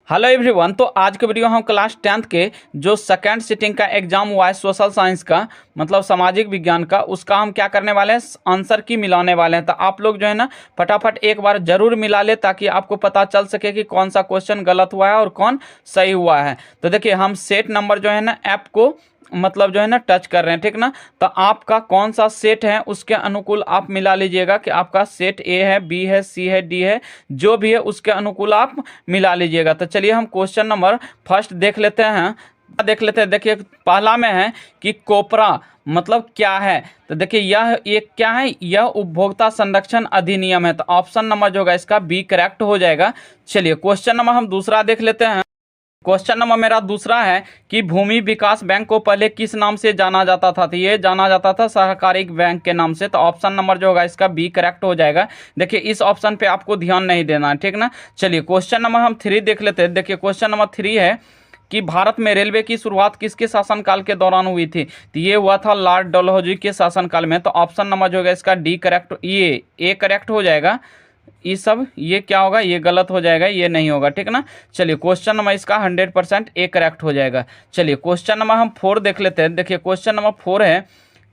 Hello everyone. तो आज के वीडियो हम क्लास 10th के जो सेकंड सिटिंग का एग्जाम हुआ है सोशल साइंस का, मतलब सामाजिक विज्ञान का, उसका हम क्या करने वाले हैं, आंसर की मिलाने वाले हैं। तो आप लोग जो है ना फटाफट एक बार जरूर मिला ले ताकि आपको पता चल सके कि कौन सा क्वेश्चन गलत हुआ है और कौन सही हुआ है। तो देखिए हम सेट नंबर जो है ना ऐप को मतलब जो है ना टच कर रहे हैं, ठीक ना। तो आपका कौन सा सेट है उसके अनुकूल आप मिला लीजिएगा कि आपका सेट ए है, बी है, सी है, डी है, जो भी है उसके अनुकूल आप मिला लीजिएगा। तो चलिए हम क्वेश्चन नंबर फर्स्ट देख लेते हैं। देखिए पहला में है कि कोपरा मतलब क्या है। तो देखिए यह एक क्या है, यह उपभोक्ता संरक्षण अधिनियम है। तो ऑप्शन नंबर जो होगा इसका बी करेक्ट हो जाएगा। चलिए क्वेश्चन नंबर हम दूसरा देख लेते हैं। क्वेश्चन नंबर मेरा दूसरा है कि भूमि विकास बैंक को पहले किस नाम से जाना जाता था। तो ये जाना जाता था सहकारी बैंक के नाम से। तो ऑप्शन नंबर जो होगा इसका बी करेक्ट हो जाएगा। देखिए इस ऑप्शन पे आपको ध्यान नहीं देना है, ठीक ना। चलिए क्वेश्चन नंबर हम 3 देख लेते हैं। देखिए क्वेश्चन नंबर 3 है कि भारत में रेलवे की शुरुआत किसके शासनकाल के दौरान हुई थी। तो ये हुआ था लॉर्ड डलहौजी के शासनकाल में। तो ऑप्शन नंबर जो होगा इसका डी करेक्ट, ये ए करेक्ट हो जाएगा। ये सब ये क्या होगा, ये गलत हो जाएगा, ये नहीं होगा, ठीक ना। चलिए क्वेश्चन नंबर इसका 100% ए करेक्ट हो जाएगा। चलिए क्वेश्चन नंबर हम 4 देख लेते हैं। देखिए क्वेश्चन नंबर 4 है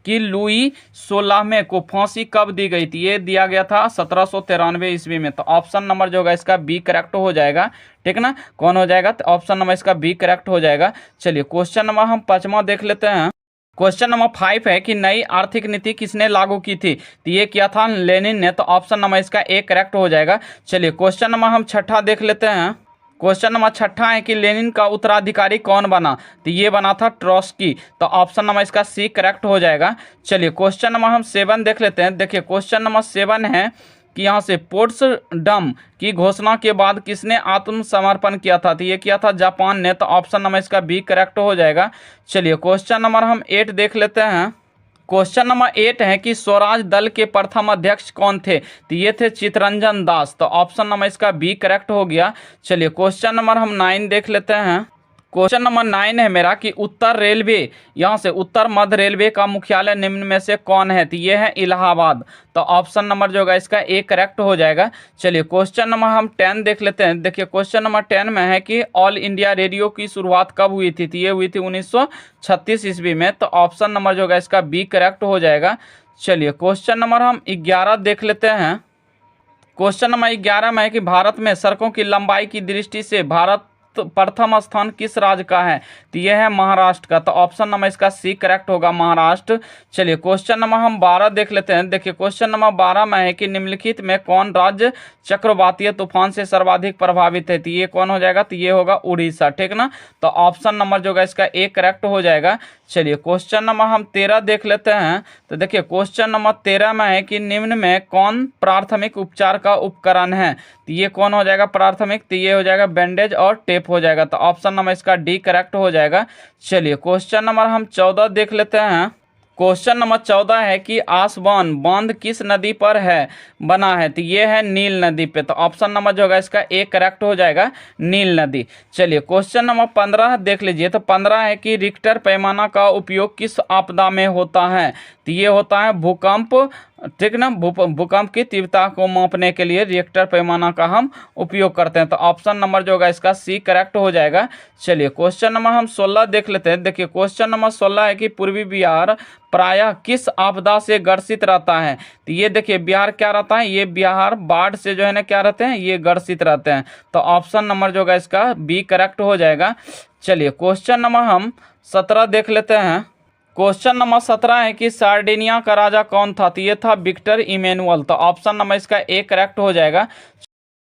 कि लुई 16वें को फांसी कब दी गई थी। ये दिया गया था 1793 ईस्वी में। तो ऑप्शन नंबर जो होगा इसका बी करेक्ट हो जाएगा, ठीक ना। कौन हो जाएगा, तो ऑप्शन नंबर इसका बी करेक्ट हो जाएगा। चलिए क्वेश्चन नंबर हम 5वां देख लेते हैं। क्वेश्चन नंबर 5 है कि नई आर्थिक नीति किसने लागू की थी। तो ये किया था लेनिन ने। तो ऑप्शन नंबर इसका ए करेक्ट हो जाएगा। चलिए क्वेश्चन नंबर हम 6 देख लेते हैं। क्वेश्चन नंबर 6 है कि लेनिन का उत्तराधिकारी कौन बना। तो ये बना था ट्रॉट्स्की। तो ऑप्शन नंबर इसका सी करेक्ट हो जाएगा। चलिए क्वेश्चन नंबर हम 7 देख लेते हैं। देखिए क्वेश्चन नंबर 7 है कि यहाँ से पोट्सडम की घोषणा के बाद किसने आत्मसमर्पण किया था। तो ये किया था जापान ने। तो ऑप्शन नंबर इसका बी करेक्ट हो जाएगा। चलिए क्वेश्चन नंबर हम 8 देख लेते हैं। क्वेश्चन नंबर 8 है कि स्वराज दल के प्रथम अध्यक्ष कौन थे। तो ये थे चित्तरंजन दास। तो ऑप्शन नंबर इसका बी करेक्ट हो गया। चलिए क्वेश्चन नंबर हम 9 देख लेते हैं। क्वेश्चन नंबर 9 है मेरा कि उत्तर रेलवे, यहाँ से उत्तर मध्य रेलवे का मुख्यालय निम्न में से कौन है। तो ये है इलाहाबाद। तो ऑप्शन नंबर जो होगा इसका ए करेक्ट हो जाएगा। चलिए क्वेश्चन नंबर हम 10 देख लेते हैं। देखिए क्वेश्चन नंबर 10 में है कि ऑल इंडिया रेडियो की शुरुआत कब हुई थी। तो ये हुई थी 1936 ईस्वी में। तो ऑप्शन नंबर जो होगा इसका बी करेक्ट हो जाएगा। चलिए क्वेश्चन नंबर हम 11 देख लेते हैं। क्वेश्चन नंबर 11 में है कि भारत में सड़कों की लंबाई की दृष्टि से भारत प्रथम स्थान किस राज्य का है। तो यह है महाराष्ट्र का। तो ऑप्शन नंबर इसका सी करेक्ट होगा, महाराष्ट्र। चलिए क्वेश्चन नंबर हम 12 देख लेते हैं। देखिए क्वेश्चन नंबर 12 में है कि निम्नलिखित में कौन राज्य चक्रवातीय तूफान से सर्वाधिक प्रभावित है। तो ये कौन हो जाएगा, तो ये होगा उड़ीसा, ठीक ना। तो ऑप्शन नंबर जो होगा इसका ए करेक्ट हो जाएगा। चलिए क्वेश्चन नंबर हम 13 देख लेते हैं। तो देखिए क्वेश्चन नंबर 13 में है कि निम्न में कौन प्राथमिक उपचार का उपकरण है। तो ये कौन हो जाएगा प्राथमिक, तो ये हो जाएगा बैंडेज और टेप हो जाएगा। तो ऑप्शन नंबर इसका डी करेक्ट हो जाएगा। चलिए क्वेश्चन नंबर हम 14 देख लेते हैं। क्वेश्चन नंबर 14 है कि आसवान बांध किस नदी पर है बना है। तो ये है नील नदी पे। तो ऑप्शन नंबर जो होगा इसका ए करेक्ट हो जाएगा, नील नदी। चलिए क्वेश्चन नंबर 15 देख लीजिए। तो 15 है कि रिक्टर पैमाना का उपयोग किस आपदा में होता है। तो ये होता है भूकंप, ठीक ना। भूकंप की तीव्रता को मापने के लिए रिक्टर पैमाना का हम उपयोग करते हैं। तो ऑप्शन नंबर जो होगा इसका सी करेक्ट हो जाएगा। चलिए क्वेश्चन नंबर हम 16 देख लेते हैं। देखिए क्वेश्चन नंबर 16 है कि पूर्वी बिहार प्रायः किस आपदा से ग्रसित रहता है। तो ये देखिए बिहार क्या रहता है, ये बिहार बाढ़ से जो है ना क्या रहते हैं, ये ग्रसित रहते हैं। तो ऑप्शन नंबर जो होगा इसका बी करेक्ट हो जाएगा। चलिए क्वेश्चन नंबर हम 17 देख लेते हैं। क्वेश्चन नंबर 17 है कि सार्डिनिया का राजा कौन था। तो ये था विक्टर इमैनुअल। तो ऑप्शन नंबर इसका ए करेक्ट हो जाएगा।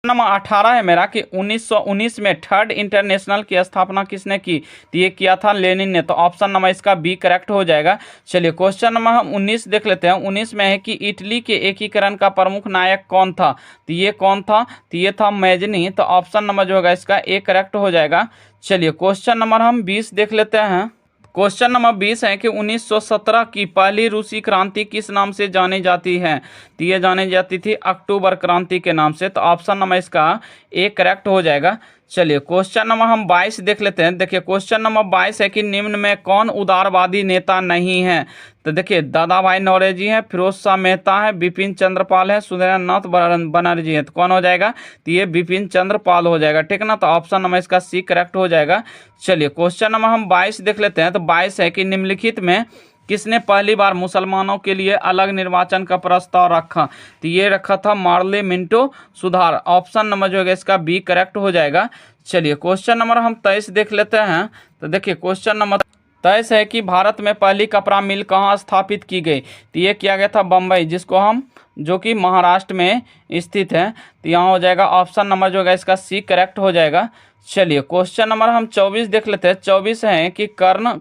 नंबर 18 है मेरा कि 1919 में थर्ड इंटरनेशनल की स्थापना किसने की। तो ये किया था लेनिन ने। तो ऑप्शन नंबर इसका बी करेक्ट हो जाएगा। चलिए क्वेश्चन नंबर हम 19 देख लेते हैं। 19 में है कि इटली के एकीकरण का प्रमुख नायक कौन था। तो ये कौन था, तो ये था मैजनी। तो ऑप्शन नंबर जो होगा इसका ए करेक्ट हो जाएगा। चलिए क्वेश्चन नंबर हम 20 देख लेते हैं। क्वेश्चन नंबर 20 है कि 1917 की पहली रूसी क्रांति किस नाम से जानी जाती है। तो ये जानी जाती थी अक्टूबर क्रांति के नाम से। तो ऑप्शन नंबर इसका ए करेक्ट हो जाएगा। चलिए क्वेश्चन नंबर हम 22 देख लेते हैं। देखिए क्वेश्चन नंबर 22 है कि निम्न में कौन उदारवादी नेता नहीं है। तो देखिए दादा भाई नौरोजी है, फिरोज शाह मेहता है, बिपिन चंद्रपाल है, सुरेंद्रनाथ बनर्जी है। तो कौन हो जाएगा, तो ये बिपिन चंद्रपाल हो जाएगा, ठीक है ना। तो ऑप्शन नंबर इसका सी करेक्ट हो जाएगा। चलिए क्वेश्चन नंबर हम 22 देख लेते हैं। तो 22 है कि निम्नलिखित में किसने पहली बार मुसलमानों के लिए अलग निर्वाचन का प्रस्ताव रखा। तो ये रखा था मार्ले मिंटो सुधार। ऑप्शन नंबर जो है इसका बी करेक्ट हो जाएगा। चलिए क्वेश्चन नंबर हम 23 देख लेते हैं। तो देखिए क्वेश्चन नंबर 23 है कि भारत में पहली कपड़ा मिल कहाँ स्थापित की गई। तो ये किया गया था बम्बई, जिसको हम जो कि महाराष्ट्र में स्थित है। तो यहाँ हो जाएगा ऑप्शन नंबर जो है इसका सी करेक्ट हो जाएगा। चलिए क्वेश्चन नंबर हम 24 देख लेते हैं। 24 है कि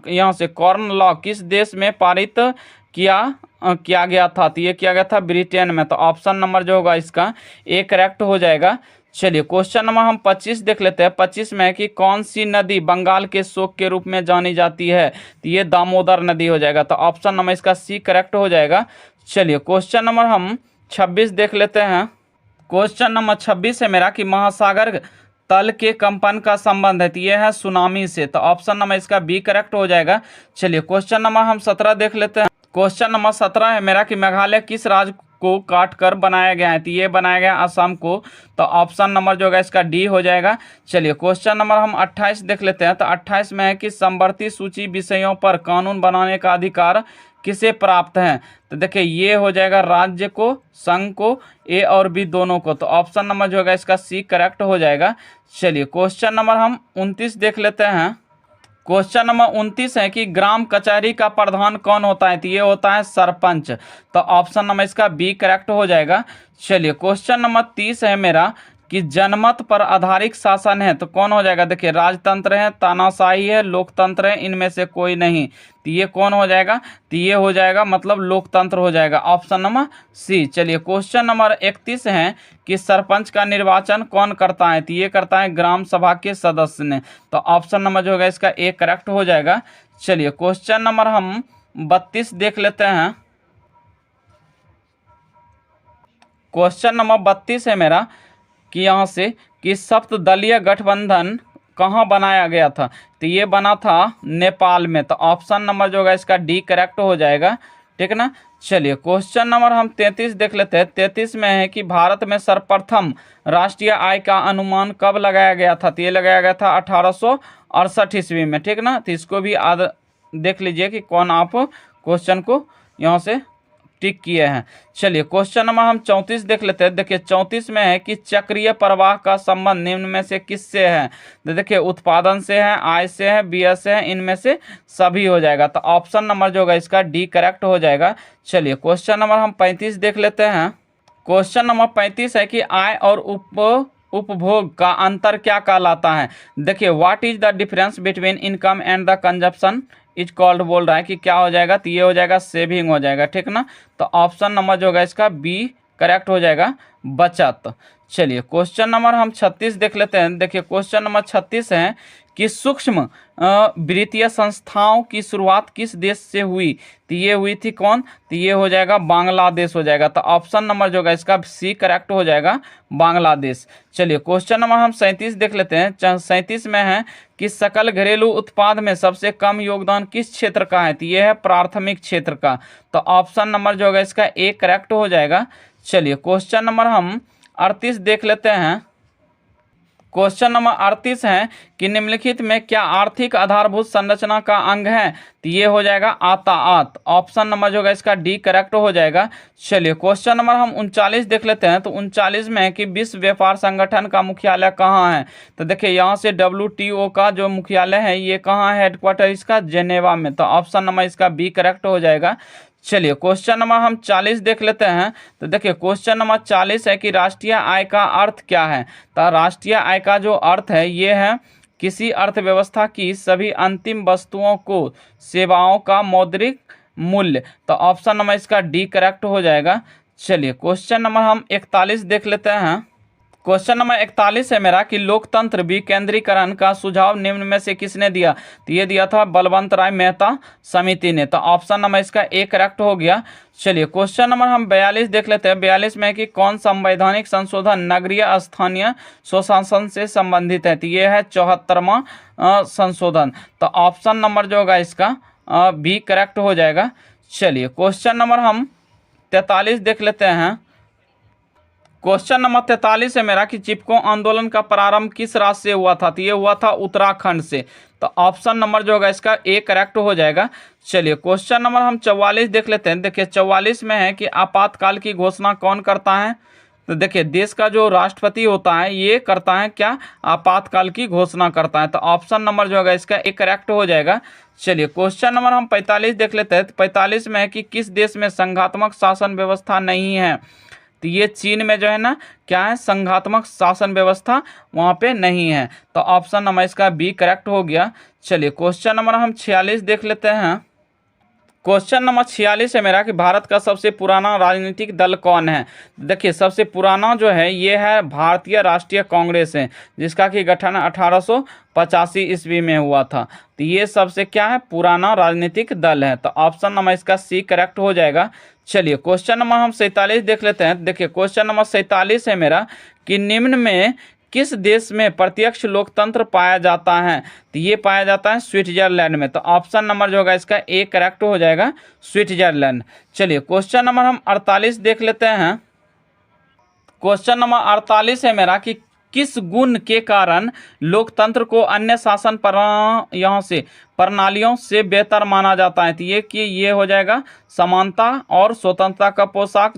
यहाँ से कॉर्न लॉ किस देश में पारित किया गया था। तो ये किया गया था ब्रिटेन में। तो ऑप्शन नंबर जो होगा इसका ए करेक्ट हो जाएगा। चलिए क्वेश्चन नंबर हम 25 देख लेते हैं। 25 में है कि कौन सी नदी बंगाल के शोक के रूप में जानी जाती है। तो ये दामोदर नदी हो जाएगा। तो ऑप्शन नंबर इसका सी करेक्ट हो जाएगा। चलिए क्वेश्चन नंबर हम 26 देख लेते हैं। क्वेश्चन नंबर 26 है मेरा कि महासागर तल के कंपन का संबंध है। तो ये है सुनामी से। तो ऑप्शन नंबर इसका बी करेक्ट हो जाएगा। चलिए क्वेश्चन नंबर हम 17 देख लेते हैं। क्वेश्चन नंबर 17 है मेरा कि मेघालय किस राज्य को काट कर बनाया गया है। तो ये बनाया गया असम को। तो ऑप्शन नंबर जो है इसका डी हो जाएगा। चलिए क्वेश्चन नंबर हम 28 देख लेते हैं। तो 28 में है कि समवर्ती सूची विषयों पर कानून बनाने का अधिकार किसे प्राप्त है। तो देखिए ये हो जाएगा राज्य को, संघ को, ए और बी दोनों को। तो ऑप्शन नंबर जो है इसका सी करेक्ट हो जाएगा। चलिए क्वेश्चन नंबर हम 29 देख लेते हैं। क्वेश्चन नंबर 29 है कि ग्राम कचहरी का प्रधान कौन होता है। तो ये होता है सरपंच। तो ऑप्शन नंबर इसका बी करेक्ट हो जाएगा। चलिए क्वेश्चन नंबर 30 है मेरा कि जनमत पर आधारित शासन है। तो कौन हो जाएगा, देखिए राजतंत्र है, तानाशाही है, लोकतंत्र है, इनमें से कोई नहीं। तो ये कौन हो जाएगा, तो ये हो जाएगा मतलब लोकतंत्र हो जाएगा, ऑप्शन नंबर सी। चलिए क्वेश्चन नंबर 31 है कि सरपंच का निर्वाचन कौन करता है। तो ये करता है ग्राम सभा के सदस्य ने। तो ऑप्शन नंबर जो होगा इसका ए करेक्ट हो जाएगा। चलिए क्वेश्चन नंबर हम 32 देख लेते हैं। क्वेश्चन नंबर 32 है मेरा कि यहाँ से कि सप्तदलीय गठबंधन कहाँ बनाया गया था। तो ये बना था नेपाल में। तो ऑप्शन नंबर जो होगा इसका डी करेक्ट हो जाएगा, ठीक है ना। चलिए क्वेश्चन नंबर हम 33 देख लेते हैं। 33 में है कि भारत में सर्वप्रथम राष्ट्रीय आय का अनुमान कब लगाया गया था। तो ये लगाया गया था 1868 ईस्वी में, ठीक ना। तो इसको भी देख लीजिए कि कौन आप क्वेश्चन को यहाँ से टिक किए हैं। चलिए क्वेश्चन नंबर हम 34 देख लेते हैं। देखिए 34 में है कि चक्रीय प्रवाह का संबंध निम्न में से किससे है। तो देखिए उत्पादन से है, आय से है, व्यय से है, इनमें से सभी हो जाएगा। तो ऑप्शन नंबर जो होगा इसका डी करेक्ट हो जाएगा। चलिए क्वेश्चन नंबर हम 35 देख लेते हैं। क्वेश्चन नंबर 35 है कि आय और उपभोग का अंतर क्या कहलाता है। देखिए what is the difference between income and the consumption is called, बोल रहा है कि क्या हो जाएगा। तो ये हो जाएगा सेविंग हो जाएगा, ठीक ना। तो ऑप्शन नंबर जो होगा इसका बी करेक्ट हो जाएगा, बचत। चलिए क्वेश्चन नंबर हम 36 देख लेते हैं। देखिए क्वेश्चन नंबर 36 है कि सूक्ष्म वित्तीय संस्थाओं की शुरुआत किस देश से हुई। तो ये हुई थी कौन, तो ये हो जाएगा बांग्लादेश हो जाएगा। तो ऑप्शन नंबर जो होगा इसका सी करेक्ट हो जाएगा, बांग्लादेश। चलिए क्वेश्चन नंबर हम 37 देख लेते हैं। 37 में है कि सकल घरेलू उत्पाद में सबसे कम योगदान किस क्षेत्र का है। तो ये है प्राथमिक क्षेत्र का। तो ऑप्शन नंबर जो होगा इसका ए करेक्ट हो जाएगा। चलिए क्वेश्चन नंबर हम 38 देख लेते हैं। क्वेश्चन नंबर 38 है कि निम्नलिखित में क्या आर्थिक आधारभूत संरचना का अंग है। तो ये हो जाएगा आताआत। ऑप्शन नंबर जो होगा इसका डी करेक्ट हो जाएगा। चलिए क्वेश्चन नंबर हम 39 देख लेते हैं। तो 39 में है कि विश्व व्यापार संगठन का मुख्यालय कहाँ है। तो देखिए यहाँ से WTO का जो मुख्यालय है ये कहाँ है, हेडक्वार्टर इसका जेनेवा में। तो ऑप्शन नंबर इसका बी करेक्ट हो जाएगा। चलिए क्वेश्चन नंबर हम 40 देख लेते हैं। तो देखिए क्वेश्चन नंबर 40 है कि राष्ट्रीय आय का अर्थ क्या है। तो राष्ट्रीय आय का जो अर्थ है ये है किसी अर्थव्यवस्था की सभी अंतिम वस्तुओं को सेवाओं का मौद्रिक मूल्य। तो ऑप्शन नंबर इसका डी करेक्ट हो जाएगा। चलिए क्वेश्चन नंबर हम 41 देख लेते हैं। क्वेश्चन नंबर 41 है मेरा कि लोकतंत्र विकेंद्रीकरण का सुझाव निम्न में से किसने दिया। तो ये दिया था बलवंत राय मेहता समिति ने। तो ऑप्शन नंबर इसका ए करेक्ट हो गया। चलिए क्वेश्चन नंबर हम 42 देख लेते हैं। 42 में है कि कौन संवैधानिक संशोधन नगरीय स्थानीय स्वशासन से संबंधित है। तो ये है 74वां संशोधन। तो ऑप्शन नंबर जो होगा इसका बी करेक्ट हो जाएगा। चलिए क्वेश्चन नंबर हम 43 देख लेते हैं। क्वेश्चन नंबर 43 है मेरा कि चिपको आंदोलन का प्रारंभ किस राज्य से हुआ था। तो ये हुआ था उत्तराखंड से। तो ऑप्शन नंबर जो होगा इसका ए करेक्ट हो जाएगा। चलिए क्वेश्चन नंबर हम 44 देख लेते हैं। देखिए 44 में है कि आपातकाल की घोषणा कौन करता है। तो देखिए देश का जो राष्ट्रपति होता है ये करता है क्या, आपातकाल की घोषणा करता है। तो ऑप्शन नंबर जो होगा इसका ए करेक्ट हो जाएगा। चलिए क्वेश्चन नंबर हम 45 देख लेते हैं। तो 45 में है कि किस देश में संघात्मक शासन व्यवस्था नहीं है। तो ये चीन में जो है ना क्या है, संघात्मक शासन व्यवस्था वहाँ पे नहीं है। तो ऑप्शन नंबर इसका बी करेक्ट हो गया। चलिए क्वेश्चन नंबर हम 46 देख लेते हैं। क्वेश्चन नंबर 46 है मेरा कि भारत का सबसे पुराना राजनीतिक दल कौन है। देखिए सबसे पुराना जो है ये है भारतीय राष्ट्रीय कांग्रेस है, जिसका कि गठन 1885 ईस्वी में हुआ था। तो ये सबसे क्या है, पुराना राजनीतिक दल है। तो ऑप्शन नंबर इसका सी करेक्ट हो जाएगा। चलिए क्वेश्चन नंबर हम 47 देख लेते हैं। देखिए क्वेश्चन नंबर 47 है मेरा कि निम्न में किस देश में प्रत्यक्ष लोकतंत्र पाया जाता है। तो ये पाया जाता है स्विट्जरलैंड में। तो ऑप्शन नंबर जो होगा इसका ए करेक्ट हो जाएगा, स्विट्जरलैंड। चलिए क्वेश्चन नंबर हम 48 देख लेते हैं। क्वेश्चन नंबर 48 है मेरा कि किस गुण के कारण लोकतंत्र को अन्य शासन प्रणालियों से बेहतर माना जाता है। तो ये कि ये हो जाएगा समानता और स्वतंत्रता का पोशाक,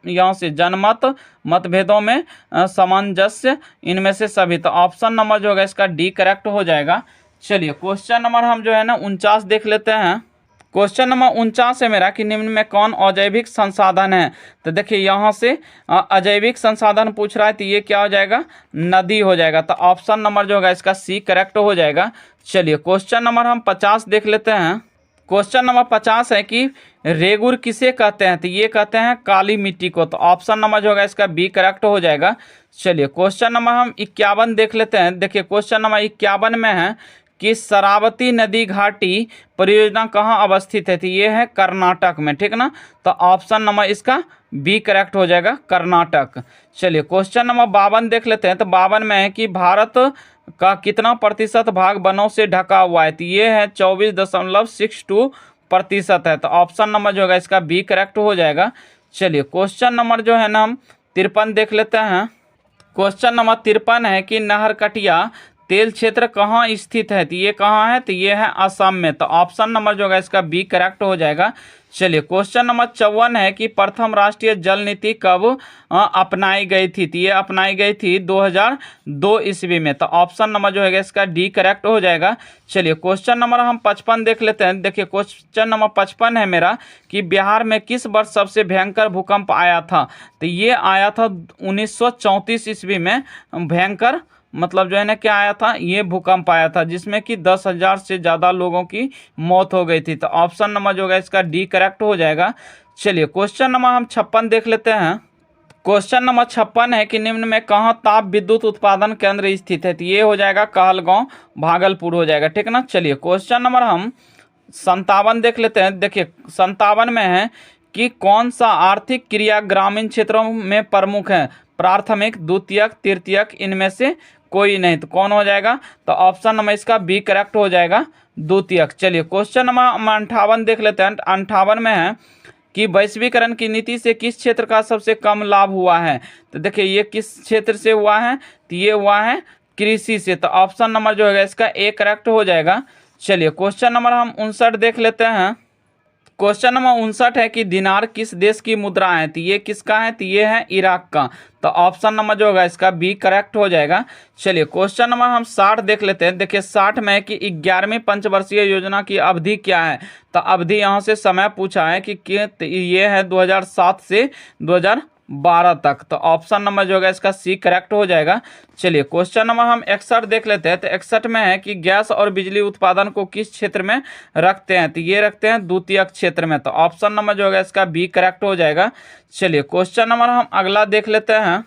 यहाँ से जनमत, मतभेदों में सामंजस्य, इनमें से सभी। तो ऑप्शन नंबर जो होगा इसका डी करेक्ट हो जाएगा। चलिए क्वेश्चन नंबर हम जो है ना 49 देख लेते हैं। क्वेश्चन नंबर 49 है मेरा कि निम्न में कौन अजैविक संसाधन है। तो देखिए यहाँ से अजैविक संसाधन पूछ रहा है। तो ये क्या हो जाएगा, नदी हो जाएगा। तो ऑप्शन नंबर जो होगा इसका सी करेक्ट हो जाएगा। चलिए क्वेश्चन नंबर हम 50 देख लेते हैं। क्वेश्चन नंबर 50 है कि रेगुर किसे कहते हैं। तो ये कहते हैं काली मिट्टी को। तो ऑप्शन नंबर जो होगा इसका बी करेक्ट हो जाएगा। चलिए क्वेश्चन नंबर हम 51 देख लेते हैं। देखिए क्वेश्चन नंबर 51 में है कि शरावती नदी घाटी परियोजना कहाँ अवस्थित है। तो ये है कर्नाटक में, ठीक ना। तो ऑप्शन नंबर इसका बी करेक्ट हो जाएगा, कर्नाटक। चलिए क्वेश्चन नंबर 52 देख लेते हैं। तो 52 में है कि भारत का कितना प्रतिशत भाग वनों से ढका हुआ है। तो ये है 24.62% है। तो ऑप्शन नंबर जो होगा इसका बी करेक्ट हो जाएगा। चलिए क्वेश्चन नंबर जो है ना हम 53 देख लेते हैं। क्वेश्चन नंबर 53 है कि नहरकटिया तेल क्षेत्र कहाँ स्थित है। तो ये कहाँ है, तो ये है असम में। तो ऑप्शन नंबर जो होगा इसका बी करेक्ट हो जाएगा। चलिए क्वेश्चन नंबर 54 है कि प्रथम राष्ट्रीय जल नीति कब अपनाई गई थी। तो ये अपनाई गई थी 2002 ईस्वी में। तो ऑप्शन नंबर जो है इसका डी करेक्ट हो जाएगा। चलिए क्वेश्चन नंबर हम 55 देख लेते हैं। देखिए क्वेश्चन नंबर 55 है मेरा कि बिहार में किस वर्ष सबसे भयंकर भूकंप आया था। तो ये आया था 1934 ईस्वी में। भयंकर मतलब जो है ना क्या आया था, ये भूकंप आया था, जिसमें कि 10,000 से ज़्यादा लोगों की मौत हो गई थी। तो ऑप्शन नंबर जो होगा इसका डी करेक्ट हो जाएगा। चलिए क्वेश्चन नंबर हम 56 देख लेते हैं। क्वेश्चन नंबर 56 है कि निम्न में कहाँ ताप विद्युत उत्पादन केंद्र स्थित है। तो ये हो जाएगा कहलगांव, भागलपुर हो जाएगा, ठीक ना। चलिए क्वेश्चन नंबर हम 57 देख लेते हैं। देखिए 57 में है कि कौन सा आर्थिक क्रिया ग्रामीण क्षेत्रों में प्रमुख है। प्राथमिक, द्वितीयक, तृतीयक, इनमें से कोई नहीं। तो कौन हो जाएगा, तो ऑप्शन नंबर इसका बी करेक्ट हो जाएगा, द्वितीयक। चलिए क्वेश्चन नंबर 58 देख लेते हैं। 58 में है कि वैश्वीकरण की नीति से किस क्षेत्र का सबसे कम लाभ हुआ है। तो देखिए ये किस क्षेत्र से हुआ है, तो ये हुआ है कृषि से। तो ऑप्शन नंबर जो है इसका ए करेक्ट हो जाएगा। चलिए क्वेश्चन नंबर हम 59 देख लेते हैं। क्वेश्चन नंबर 59 है कि दिनार किस देश की मुद्रा है। तो ये किसका है, तो ये है इराक का। तो ऑप्शन नंबर जो होगा इसका बी करेक्ट हो जाएगा। चलिए क्वेश्चन नंबर हम 60 देख लेते हैं। देखिए 60 में है कि 11वीं पंचवर्षीय योजना की अवधि क्या है। तो अवधि यहाँ से समय पूछा है कि ये है 2007 से 2012 तक। तो ऑप्शन नंबर जो होगा इसका सी करेक्ट हो जाएगा। चलिए क्वेश्चन नंबर हम 61 देख लेते हैं। तो 61 में है कि गैस और बिजली उत्पादन को किस क्षेत्र में रखते हैं। तो ये रखते हैं द्वितीयक क्षेत्र में। तो ऑप्शन नंबर जो होगा इसका बी करेक्ट हो जाएगा। चलिए क्वेश्चन नंबर हम अगला देख लेते हैं।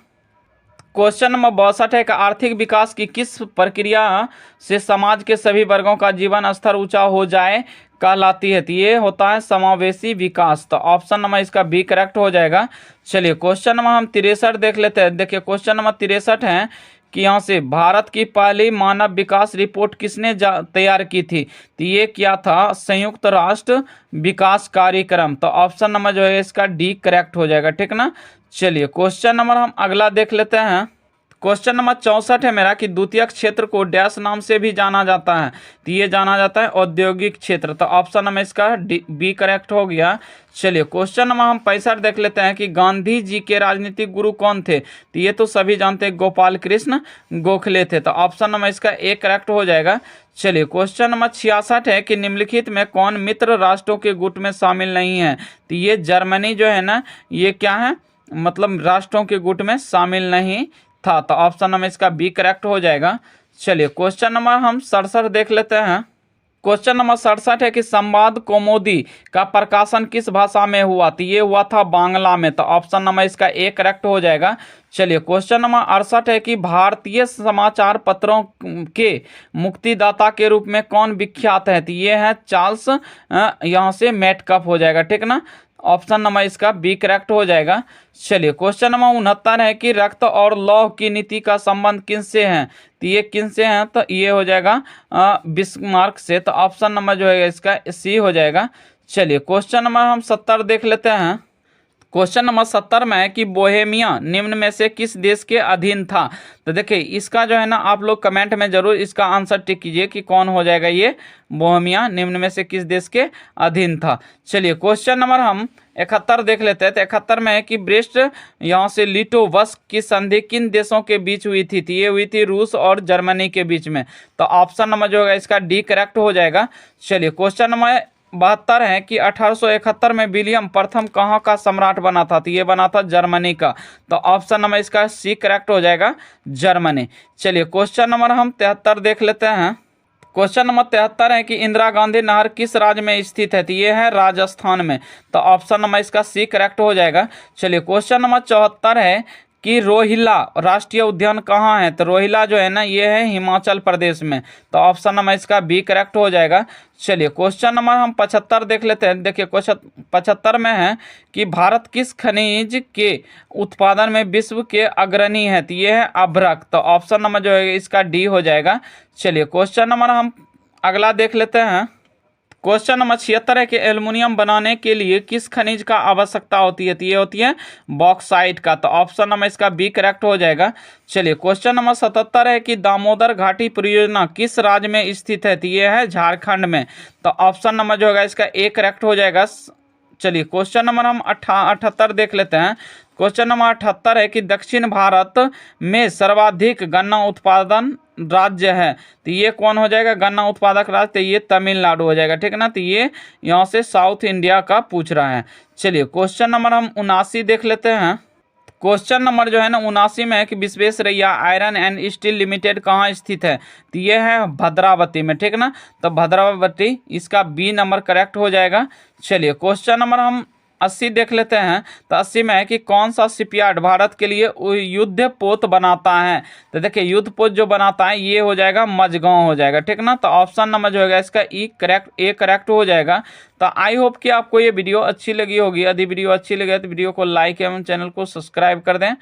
क्वेश्चन नंबर 62 है कि आर्थिक विकास की किस प्रक्रिया से समाज के सभी वर्गों का जीवन स्तर ऊंचा हो जाए कहलाती है? तो ये होता है समावेशी विकास। तो ऑप्शन नंबर इसका बी करेक्ट हो जाएगा। चलिए क्वेश्चन नंबर हम 63 देख लेते हैं। देखिए क्वेश्चन नंबर 63 है कि यहाँ से भारत की पहली मानव विकास रिपोर्ट किसने तैयार की थी? तो ये क्या था? संयुक्त राष्ट्र विकास कार्यक्रम। तो ऑप्शन नंबर जो है इसका डी करेक्ट हो जाएगा, ठीक ना। चलिए क्वेश्चन नंबर हम अगला देख लेते हैं। क्वेश्चन नंबर 64 है मेरा कि द्वितीयक क्षेत्र को डैश नाम से भी जाना जाता है? तो ये जाना जाता है औद्योगिक क्षेत्र। तो ऑप्शन नंबर इसका बी करेक्ट हो गया। चलिए क्वेश्चन नंबर हम 65 देख लेते हैं कि गांधी जी के राजनीतिक गुरु कौन थे? तो ये तो सभी जानते हैं, गोपाल कृष्ण गोखले थे। तो ऑप्शन नंबर इसका ए करेक्ट हो जाएगा। चलिए क्वेश्चन नंबर 66 है कि निम्नलिखित में कौन मित्र राष्ट्रों के गुट में शामिल नहीं है? तो ये जर्मनी जो है ना, ये क्या है, मतलब राष्ट्रों के गुट में शामिल नहीं था। तो ऑप्शन नंबर इसका बी करेक्ट हो जाएगा। चलिए क्वेश्चन नंबर हम 67 देख लेते हैं। क्वेश्चन नंबर 67 है कि संवाद कौमुदी का प्रकाशन किस भाषा में हुआ? तो ये हुआ था बांग्ला में। तो ऑप्शन नंबर इसका ए करेक्ट हो जाएगा। चलिए क्वेश्चन नंबर 68 है कि भारतीय समाचार पत्रों के मुक्तिदाता के रूप में कौन विख्यात है? तो ये है चार्ल्स, यहाँ से मेटकफ हो जाएगा, ठीक ना। ऑप्शन नंबर इसका बी करेक्ट हो जाएगा। चलिए क्वेश्चन नंबर 69 है कि रक्त और लौह की नीति का संबंध किनसे है? तो ये किनसे है? तो ये हो जाएगा बिस्मार्क से। तो ऑप्शन नंबर जो है इसका सी हो जाएगा। चलिए क्वेश्चन नंबर हम 70 देख लेते हैं। क्वेश्चन नंबर 70 में है कि बोहेमिया निम्न में से किस देश के अधीन था? तो देखिए इसका जो है ना, आप लोग कमेंट में जरूर इसका आंसर टिक कीजिए कि कौन हो जाएगा ये बोहेमिया निम्न में से किस देश के अधीन था। चलिए क्वेश्चन नंबर हम 71 देख लेते हैं। तो 71 में है कि ब्रेस्ट यहाँ से लिटोवस्क की संधि किन देशों के बीच हुई थी? तो ये हुई थी रूस और जर्मनी के बीच में। तो ऑप्शन नंबर जो है इसका डी करेक्ट हो जाएगा। चलिए क्वेश्चन नंबर 72 है कि 1871 में विलियम प्रथम कहाँ का सम्राट बना था? तो ये बना था जर्मनी का। तो ऑप्शन नंबर इसका सी करेक्ट हो जाएगा, जर्मनी। चलिए क्वेश्चन नंबर हम 73 देख लेते हैं। क्वेश्चन नंबर 73 है कि इंदिरा गांधी नहर किस राज्य में स्थित है? तो ये है राजस्थान में। तो ऑप्शन नंबर इसका सी करेक्ट हो जाएगा। चलिए क्वेश्चन नंबर 74 है कि रोहिला राष्ट्रीय उद्यान कहाँ है? तो रोहिला जो है ना, ये है हिमाचल प्रदेश में। तो ऑप्शन नंबर इसका बी करेक्ट हो जाएगा। चलिए क्वेश्चन नंबर हम 75 देख लेते हैं। देखिए क्वेश्चन 75 में है कि भारत किस खनिज के उत्पादन में विश्व के अग्रणी है? तो ये है अभ्रक। तो ऑप्शन नंबर जो है इसका डी हो जाएगा। चलिए क्वेश्चन नंबर हम अगला देख लेते हैं। क्वेश्चन नंबर 76 है कि एल्युमिनियम बनाने के लिए किस खनिज का आवश्यकता होती है? तो ये होती है बॉक्साइट का। तो ऑप्शन नंबर इसका बी करेक्ट हो जाएगा। चलिए क्वेश्चन नंबर 77 है कि दामोदर घाटी परियोजना किस राज्य में स्थित है? तो ये है झारखंड में। तो ऑप्शन नंबर जो होगा इसका ए करेक्ट हो जाएगा। चलिए क्वेश्चन नंबर हम 78 देख लेते हैं। क्वेश्चन नंबर 78 है कि दक्षिण भारत में सर्वाधिक गन्ना उत्पादन राज्य है? तो ये कौन हो जाएगा गन्ना उत्पादक राज्य? तो ये तमिलनाडु हो जाएगा, ठीक ना। तो ये यहाँ से साउथ इंडिया का पूछ रहा है। चलिए क्वेश्चन नंबर हम 79 देख लेते हैं। क्वेश्चन नंबर जो है ना 79 में है कि Visvesvaraya iron and steel limited कहाँ स्थित है? तो ये है भद्रावती में, ठीक ना। तो भद्रावती इसका बी नंबर करेक्ट हो जाएगा। चलिए क्वेश्चन नंबर हम 80 देख लेते हैं। तो 80 में है कि कौन सा शिपयार्ड भारत के लिए युद्ध पोत बनाता है? तो देखिए युद्ध पोत जो बनाता है ये हो जाएगा मझगांव हो जाएगा, ठीक ना। तो ऑप्शन नंबर जो होगा इसका ए करेक्ट हो जाएगा। तो आई होप कि आपको ये वीडियो अच्छी लगी होगी। यदि वीडियो अच्छी लगे तो वीडियो को लाइक एवं चैनल को सब्सक्राइब कर दें।